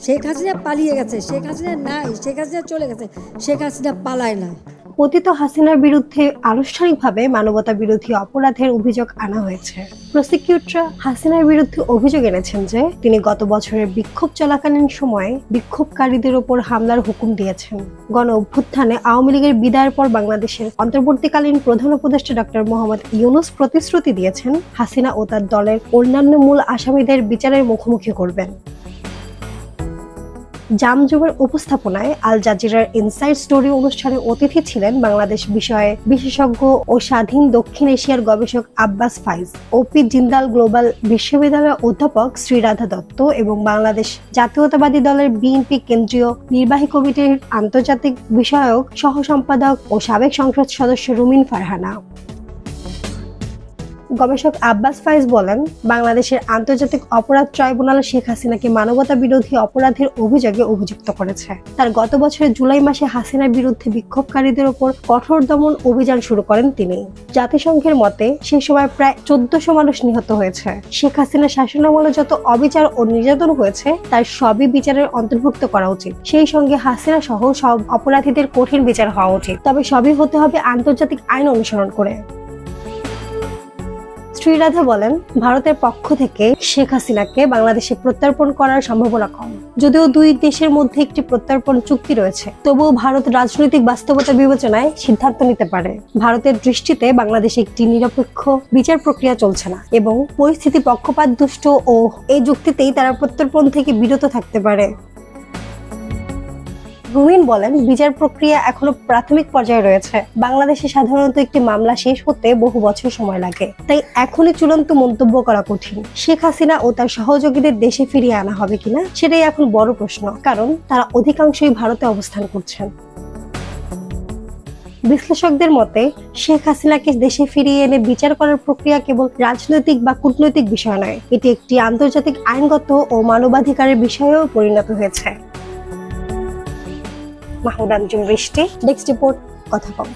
শেখ হাসিনা পালিয়ে গেছে, শেখ হাসিনা নাই, শেখ হাসিনা চলে গেছে, শেখ হাসিনা পালায় না। পতিত হাসিনার বিরুদ্ধে আনুষ্ঠানিকভাবে মানবতা বিরোধী অপরাধের অভিযোগ আনা হয়েছে। প্রসিকিউটররা হাসিনার বিরুদ্ধে অভিযোগ এনেছেন যে তিনি গত বছরের বিক্ষোভ চলাকালীন সময়ে বিক্ষোভকারীদের উপর হামলার হুকুম দিয়েছেন। গণ অভ্যুত্থানে আওয়ামী লীগের বিদায়ের পর বাংলাদেশের অন্তর্বর্তীকালীন প্রধান উপদেষ্টা ডক্টর মোহাম্মদ ইউনূস প্রতিশ্রুতি দিয়েছেন হাসিনা ও তার দলের অন্যান্য মূল আসামিদের বিচারের মুখোমুখি করবেন। জামজুমের উপস্থাপনায় আল জাজিরার ইনসাইড স্টোরি অনুষ্ঠানে অতিথি ছিলেন বাংলাদেশ বিষয়ে বিশেষজ্ঞ ও স্বাধীন দক্ষিণ এশিয়ার গবেষক আব্বাস ফাইজ, ওপি জিন্দাল গ্লোবাল বিশ্ববিদ্যালয়ের অধ্যাপক শ্রীরাধা দত্ত এবং বাংলাদেশ জাতীয়তাবাদী দলের বিএনপি কেন্দ্রীয় নির্বাহী কমিটির আন্তর্জাতিক বিষয়ক সহ সম্পাদক ও সাবেক সংসদ সদস্য রুমিন ফারহানা। গবেষক আব্বাস ফাইজ বলেন, বাংলাদেশের আন্তর্জাতিক অপরাধ ট্রাইব্যুনাল শেখ হাসিনাকে মানবতা বিরোধী অপরাধের অভিযোগে অভিযুক্ত করেছে। তার গত বছরের জুলাই মাসে হাসিনার বিরুদ্ধে বিক্ষোভকারীদের উপর কঠোর দমন অভিযান শুরু করেন তিনি। জাতিসংঘের মতে সেই সময় প্রায় 1400 মানুষ নিহত হয়েছে। শেখ হাসিনার শাসনামলে যত অবিচার ও নির্যাতন হয়েছে তার সবই বিচারের অন্তর্ভুক্ত করা উচিত। সেই সঙ্গে হাসিনা সহ সব অপরাধীদের কঠিন বিচার হওয়া উচিত, তবে সবই হতে হবে আন্তর্জাতিক আইন অনুসরণ করে। শ্রীরাধা বলেন, ভারতের পক্ষ থেকে শেখ হাসিনাকে বাংলাদেশে প্রত্যর্পণ করার সম্ভাবনা কম। যদিও দুই দেশের মধ্যে একটি প্রত্যর্পণ চুক্তি রয়েছে, তবুও ভারত রাজনৈতিক বাস্তবতা বিবেচনায় সিদ্ধান্ত নিতে পারে। ভারতের দৃষ্টিতে বাংলাদেশে একটি নিরপেক্ষ বিচার প্রক্রিয়া চলছে না এবং পরিস্থিতি পক্ষপাতদুষ্ট ও এই যুক্তিতেই তারা প্রত্যর্পণ থেকে বিরত থাকতে পারে। রুমিন বলেন, বিচার প্রক্রিয়া এখনো প্রাথমিক পর্যায়ে রয়েছে। বাংলাদেশে সাধারণত একটি মামলা শেষ হতে বহু বছর সময় লাগে, তাই এখনই চূড়ান্ত মন্তব্য করা কঠিন। শেখ হাসিনা ও তার সহযোগীদের দেশে ফিরিয়ে আনা হবে কিনা সেটাই এখন বড় প্রশ্ন, কারণ তারা অধিকাংশই ভারতে অবস্থান করছেন। বিশ্লেষকদের মতে, শেখ হাসিনাকে দেশে ফিরিয়ে এনে বিচার করার প্রক্রিয়া কেবল রাজনৈতিক বা কূটনৈতিক বিষয় নয়, এটি একটি আন্তর্জাতিক আইনগত ও মানবাধিকারের বিষয়েও পরিণত হয়েছে। মাহমুদ আঞ্জুম বৃষ্টি, ডেস্ক রিপোর্ট, কথা কম।